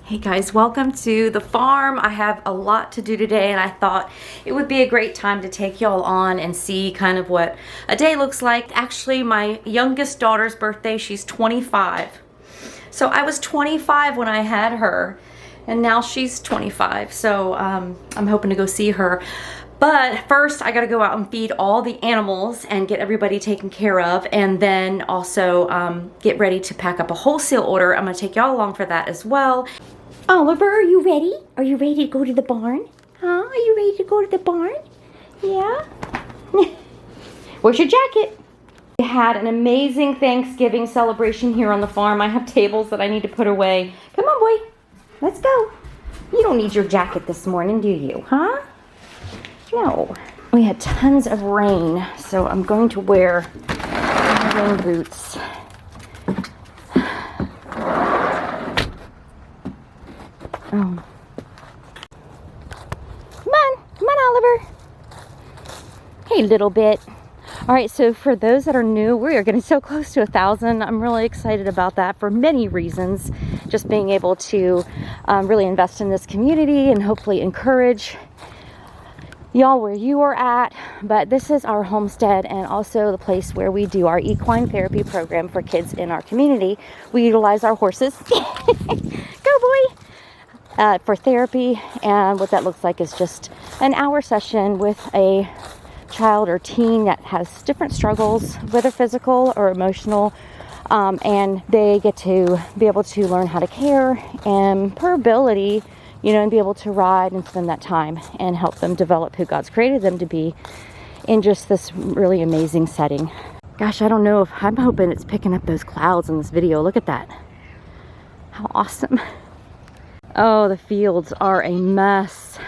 Hey guys, welcome to the farm. I have a lot to do today and I thought it would be a great time to take y'all on and see kind of what a day looks like. Actually, my youngest daughter's birthday, she's 25. So I was 25 when I had her and now she's 25. So I'm hoping to go see her. But first I gotta go out and feed all the animals and get everybody taken care of, and then also get ready to pack up a wholesale order. I'm gonna take y'all along for that as well. Oliver, are you ready? Are you ready to go to the barn? Huh? Are you ready to go to the barn? Yeah? Where's your jacket? We had an amazing Thanksgiving celebration here on the farm. I have tables that I need to put away. Come on, boy. Let's go. You don't need your jacket this morning, do you? Huh? No. We had tons of rain, so I'm going to wear my rain boots. Oh. Come on, Oliver. Hey, little bit. All right, so for those that are new, we are getting so close to 1,000. I'm really excited about that for many reasons. Just being able to really invest in this community and hopefully encourage y'all where you are at. But this is our homestead and also the place where we do our equine therapy program for kids in our community. We utilize our horses. Go, boy. For therapy, and what that looks like is just an hour session with a child or teen that has different struggles, whether physical or emotional, and they get to be able to learn how to care and per ability, you know, and be able to ride and spend that time and help them develop who God's created them to be in just this really amazing setting. Gosh, I don't know if I'm hoping it's picking up those clouds in this video. Look at that. How awesome. Oh, the fields are a mess.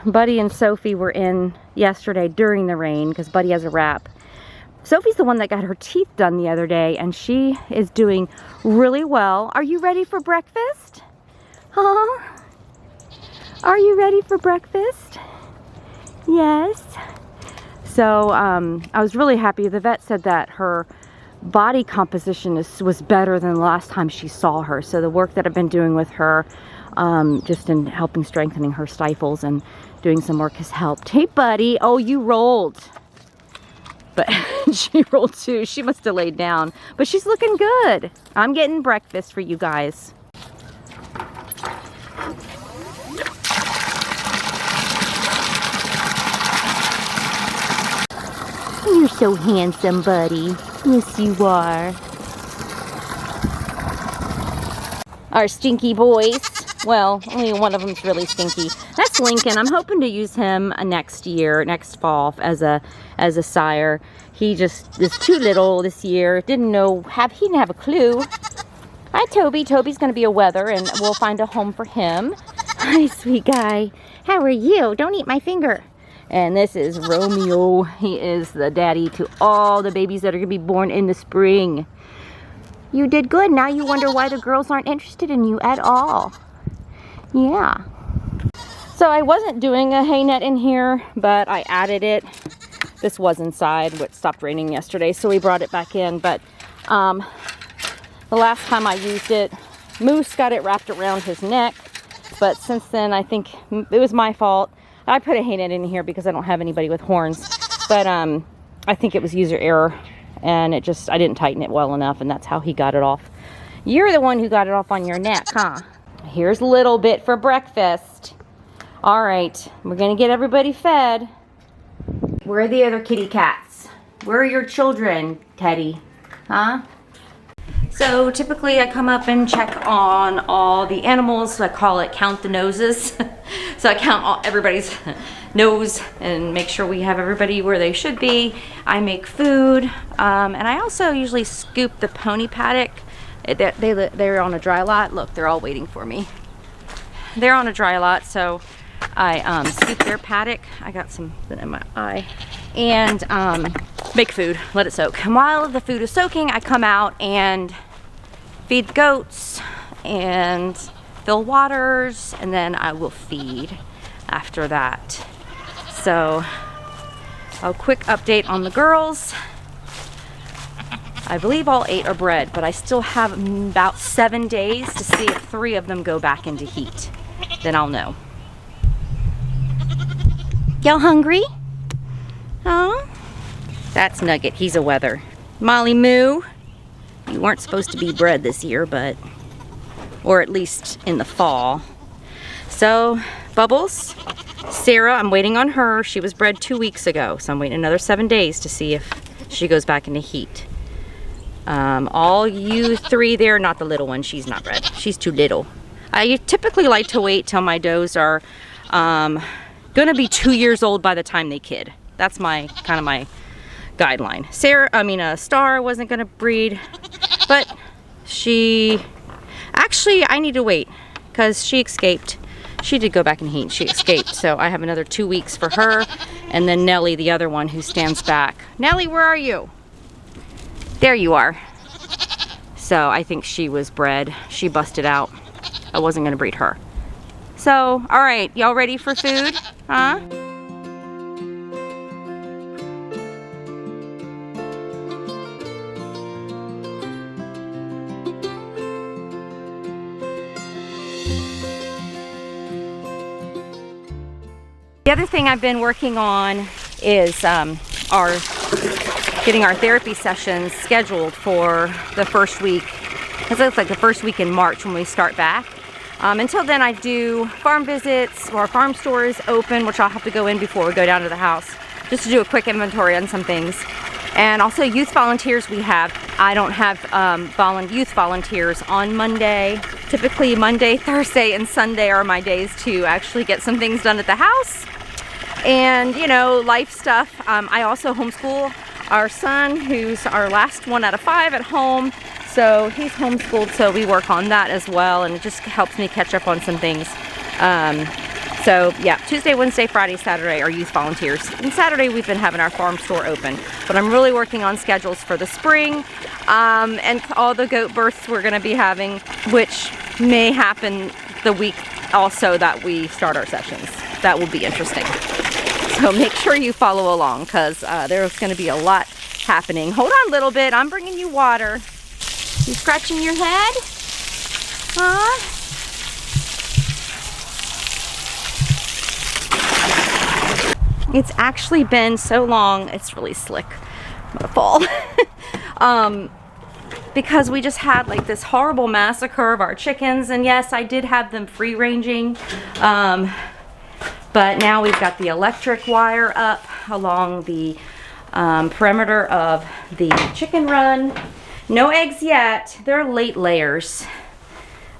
Buddy and Sophie were in yesterday during the rain because Buddy has a wrap. Sophie's the one that got her teeth done the other day and she is doing really well. Are you ready for breakfast? Huh? Are you ready for breakfast? Yes. So I was really happy. The vet said that her body composition was better than the last time she saw her. So the work that I've been doing with her, just in helping strengthening her stifles and doing some work has helped. Hey, buddy. Oh, you rolled. But she rolled too. She must have laid down. But she's looking good. I'm getting breakfast for you guys. You're so handsome, buddy. Yes, you are. Our stinky boys. Well, only one of them's really stinky. That's Lincoln. I'm hoping to use him next fall as a sire. He just is too little this year. He didn't have a clue. Hi, Toby. Toby's going to be a wether, and we'll find a home for him. Hi, sweet guy. How are you? Don't eat my finger. And this is Romeo. He is the daddy to all the babies that are going to be born in the spring. You did good. Now you wonder why the girls aren't interested in you at all. Yeah. So I wasn't doing a hay net in here, but I added it. This was inside. It stopped raining yesterday, so we brought it back in. But the last time I used it, Moose got it wrapped around his neck. But since then, I think it was my fault. I put a hay net in here because I don't have anybody with horns, but I think it was user error, and I didn't tighten it well enough, and that's how he got it off. You're the one who got it off on your neck, huh? Here's Little Bit for breakfast. All right, we're gonna get everybody fed. Where are the other kitty cats? Where are your children, Teddy? Huh? So typically I come up and check on all the animals. So I call it count the noses. So I count everybody's nose and make sure we have everybody where they should be. I make food, and I also usually scoop the pony paddock. They're on a dry lot. Look, they're all waiting for me. They're on a dry lot, so I scoop their paddock. I got something in my eye. And make food, let it soak. And while the food is soaking, I come out and feed the goats and fill waters, and then I will feed after that. So a quick update on the girls. I believe all 8 are bred, but I still have about 7 days to see if 3 of them go back into heat. Then I'll know. Y'all hungry? Huh? That's Nugget. He's a weather. Molly Moo, you weren't supposed to be bred this year, but, or at least in the fall. So, Bubbles, Sarah, I'm waiting on her. She was bred 2 weeks ago, so I'm waiting another 7 days to see if she goes back into heat. All you 3 there, not the little one, she's not bred. She's too little. I typically like to wait till my does are gonna be 2 years old by the time they kid. That's my kind of my guideline. Star wasn't gonna breed, but I need to wait because she escaped. She did go back in heat. She escaped, so I have another 2 weeks for her, and then Nellie, the other one who stands back. Nellie, where are you? There you are. So I think she was bred. She busted out. I wasn't gonna breed her. So, all right, y'all ready for food? Huh? The other thing I've been working on is getting our therapy sessions scheduled for the first week. It looks like the first week in March when we start back. Until then, I do farm visits or farm stores open, which I'll have to go in before we go down to the house, just to do a quick inventory on some things. And also youth volunteers we have. I don't have youth volunteers on Monday. Typically Monday, Thursday, and Sunday are my days to actually get some things done at the house. And, you know, life stuff. I also homeschool our son, who's our last one out of 5 at home. So he's homeschooled, so we work on that as well, and it just helps me catch up on some things. So yeah, Tuesday, Wednesday, Friday, Saturday are youth volunteers. And Saturday we've been having our farm store open. But I'm really working on schedules for the spring, and all the goat births we're gonna be having, which may happen the week also that we start our sessions. That will be interesting. So make sure you follow along, because there's going to be a lot happening. Hold on a little bit. I'm bringing you water. You scratching your head? Huh? It's actually been so long. It's really slick. I'm going to fall. Because we just had like this horrible massacre of our chickens. And yes, I did have them free ranging. But now we've got the electric wire up along the perimeter of the chicken run. No eggs yet. They're late layers.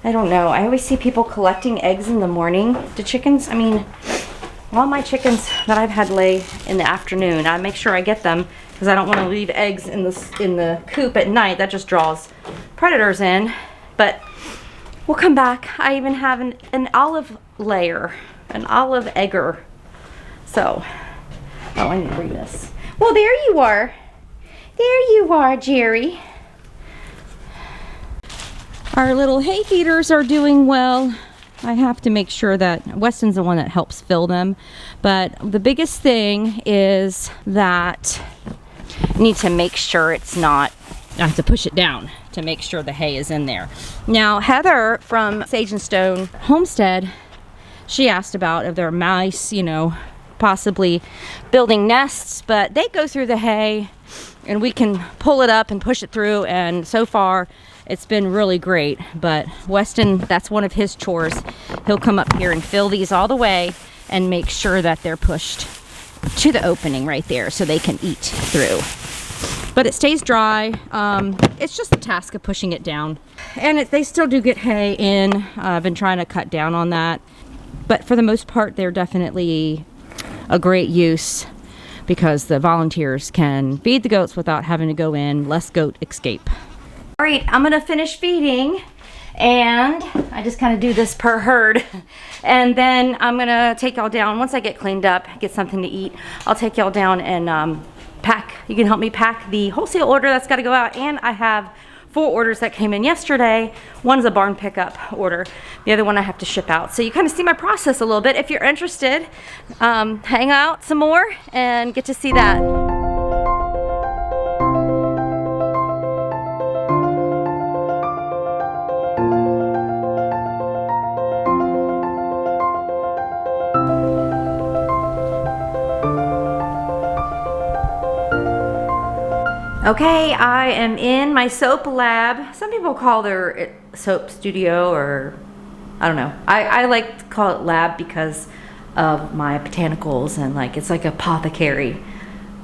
I don't know. I always see people collecting eggs in the morning. Do chickens? I mean, all my chickens that I've had lay in the afternoon. I make sure I get them because I don't want to leave eggs in the coop at night. That just draws predators in. But we'll come back. I even have an olive layer. An olive egger. So, oh, I need to bring this. Well, there you are. There you are, Jerry. Our little hay feeders are doing well. I have to make sure that Weston's the one that helps fill them. But the biggest thing is that I need to make sure it's not, I have to push it down to make sure the hay is in there. Now, Heather from Sage and Stone Homestead, she asked about if there are mice, you know, possibly building nests, but they go through the hay and we can pull it up and push it through, and so far it's been really great. But Weston, that's one of his chores. He'll come up here and fill these all the way and make sure that they're pushed to the opening right there so they can eat through. But it stays dry. It's just the task of pushing it down. And they still do get hay in. I've been trying to cut down on that. But for the most part, they're definitely a great use because the volunteers can feed the goats without having to go in. Less goat escape. All right, I'm gonna finish feeding, and I just kind of do this per herd. And then I'm gonna take y'all down, once I get cleaned up, get something to eat, I'll take y'all down and pack. You can help me pack the wholesale order that's gotta go out, and I have 4 orders that came in yesterday. One's a barn pickup order. The other one I have to ship out. So you kind of see my process a little bit. If you're interested, hang out some more and get to see that. Okay, I am in my soap lab. Some people call their soap studio, or I don't know. I like to call it lab because of my botanicals, and like it's like apothecary,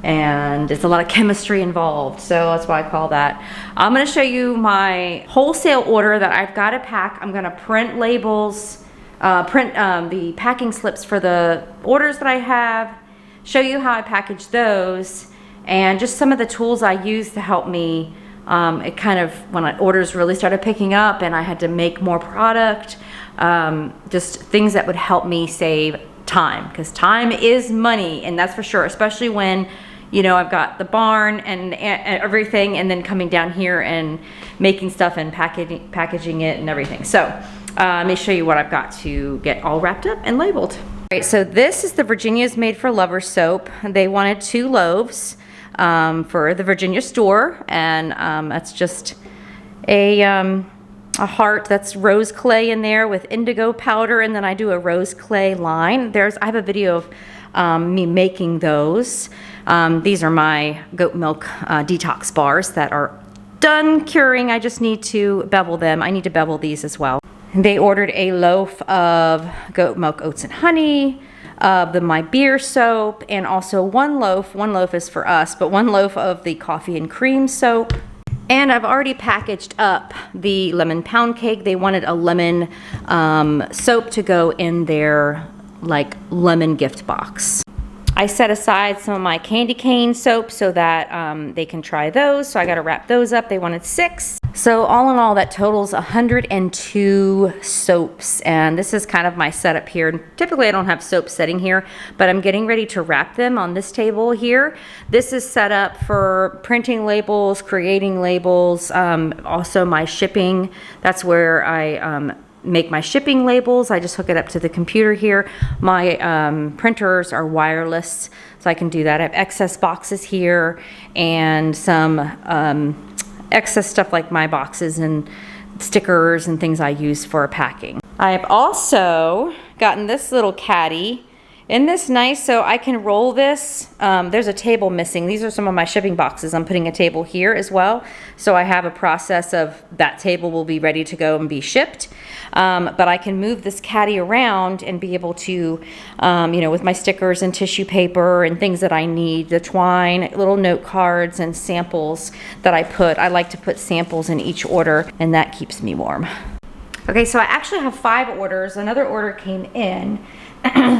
and it's a lot of chemistry involved, so that's why I call that. I'm going to show you my wholesale order that I've got to pack. I'm going to print labels, print the packing slips for the orders that I have, show you how I package those, and just some of the tools I use to help me. It kind of, when orders really started picking up and I had to make more product, just things that would help me save time, because time is money, and that's for sure, especially when, you know, I've got the barn and everything, and then coming down here and making stuff and packaging it and everything. So let me show you what I've got to get all wrapped up and labeled. All right, so this is the Virginia's Made for Lovers soap. They wanted 2 loaves for the Virginia store, and that's just a heart that's rose clay in there with indigo powder, and then I do a rose clay line. I have a video of me making those. These are my goat milk detox bars that are done curing. I just need to bevel them. I need to bevel these as well. They ordered a loaf of goat milk oats and honey, my beer soap, and also one loaf is for us, but 1 loaf of the coffee and cream soap. And I've already packaged up the lemon pound cake. They wanted a lemon soap to go in their like lemon gift box. I set aside some of my candy cane soap so that they can try those. So I got to wrap those up. They wanted 6. So all in all, that totals 102 soaps. And this is kind of my setup here. Typically I don't have soap sitting here, but I'm getting ready to wrap them on this table here. This is set up for printing labels, creating labels, also my shipping. That's where I make my shipping labels. I just hook it up to the computer here. My printers are wireless, so I can do that. I have excess boxes here and some excess stuff like my boxes and stickers and things I use for packing. I've also gotten this little caddy. Isn't this nice? So I can roll this. There's a table missing. These are some of my shipping boxes. I'm putting a table here as well. So I have a process of that table will be ready to go and be shipped. But I can move this caddy around and be able to, you know, with my stickers and tissue paper and things that I need, the twine, little note cards and samples that I like to put samples in each order, and that keeps me warm. Okay, so I actually have 5 orders. Another order came in.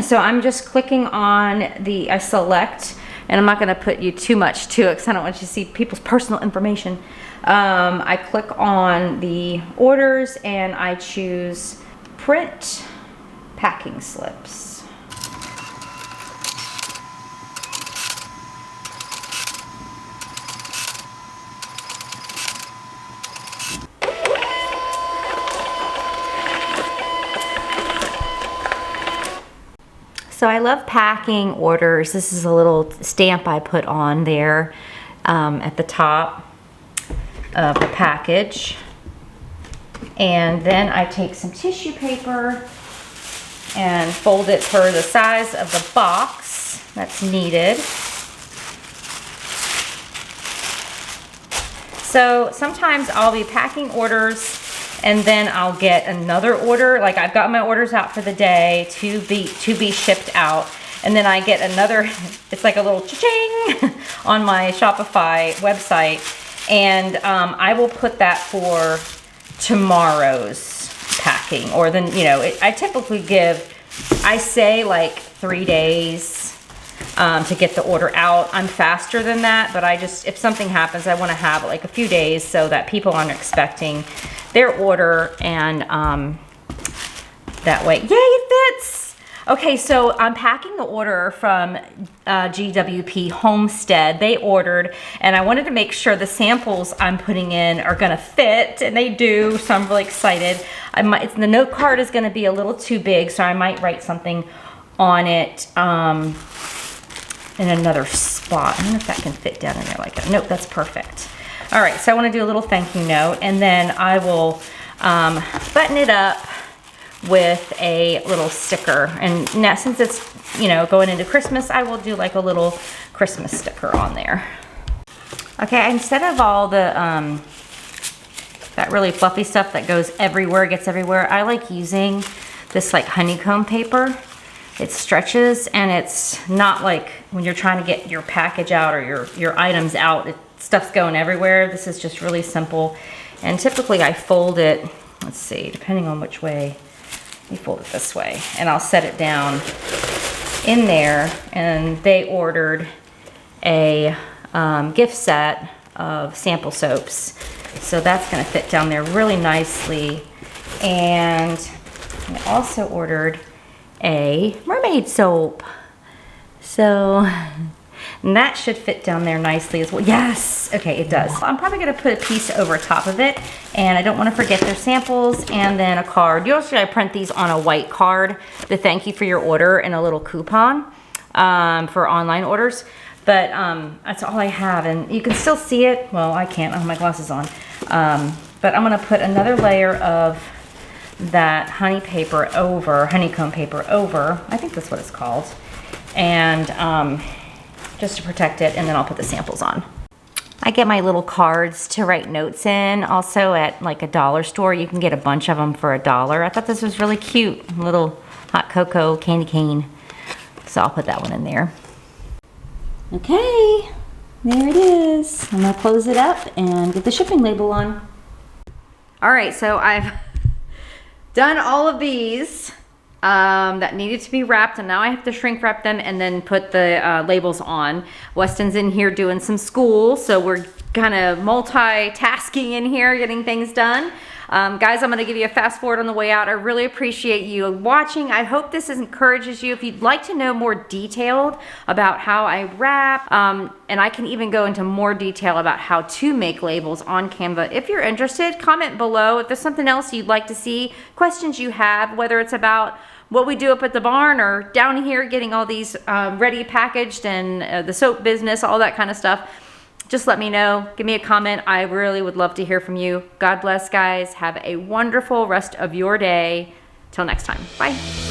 So I'm just clicking on I select, and I'm not going to put you too much to it because I don't want you to see people's personal information. I click on the orders and I choose print packing slips. So I love packing orders. This is a little stamp I put on there at the top of the package. And then I take some tissue paper and fold it per the size of the box that's needed. So sometimes I'll be packing orders and then I'll get another order. Like I've got my orders out for the day to be shipped out, and then I get another, it's like a little cha-ching on my Shopify website, and I will put that for tomorrow's packing, or then, you know, I typically I say like 3 days to get the order out. I'm faster than that, but if something happens, I want to have like a few days so that people aren't expecting their order, and that way, yay, it fits. Okay, so I'm packing the order from GWP Homestead. They ordered, and I wanted to make sure the samples I'm putting in are gonna fit, and they do, so I'm really excited. The note card is gonna be a little too big, so I might write something on it in another spot. I don't know if that can fit down in there like that. Nope, that's perfect. All right, so I want to do a little thank you note, and then I will button it up with a little sticker. And now, since it's, you know, going into Christmas, I will do like a little Christmas sticker on there. Okay, instead of all the that really fluffy stuff that goes everywhere, gets everywhere, I like using this like honeycomb paper. It stretches, and it's not like when you're trying to get your package out or your items out, stuff's going everywhere. This is just really simple. And typically I fold it, let's see, depending on which way, you fold it this way, and I'll set it down in there. And they ordered a gift set of sample soaps. So that's gonna fit down there really nicely. And I also ordered a mermaid soap. So and that should fit down there nicely as well. Yes, okay, it does. I'm probably gonna put a piece over top of it, and I don't wanna forget their samples and then a card. Usually I print these on a white card to thank you for your order and a little coupon for online orders. But that's all I have, and you can still see it. Well, I can't, I have my glasses on. But I'm gonna put another layer of that honeycomb paper over, I think that's what it's called, and just to protect it, and then I'll put the samples on. I get my little cards to write notes in. Also at like a dollar store, you can get a bunch of them for $1. I thought this was really cute, little hot cocoa candy cane. So I'll put that one in there. Okay, there it is. I'm gonna close it up and get the shipping label on. All right, so I've done all of these that needed to be wrapped, and now I have to shrink wrap them and then put the labels on. Weston's in here doing some school, so we're kind of multitasking in here, getting things done. Guys, I'm gonna give you a fast forward on the way out. I really appreciate you watching. I hope this encourages you. If you'd like to know more detailed about how I wrap, and I can even go into more detail about how to make labels on Canva. If you're interested, comment below. If there's something else you'd like to see, questions you have, whether it's about what we do up at the barn or down here getting all these ready packaged and the soap business, all that kind of stuff, just let me know. Give me a comment. I really would love to hear from you. God bless, guys. Have a wonderful rest of your day. Till next time. Bye.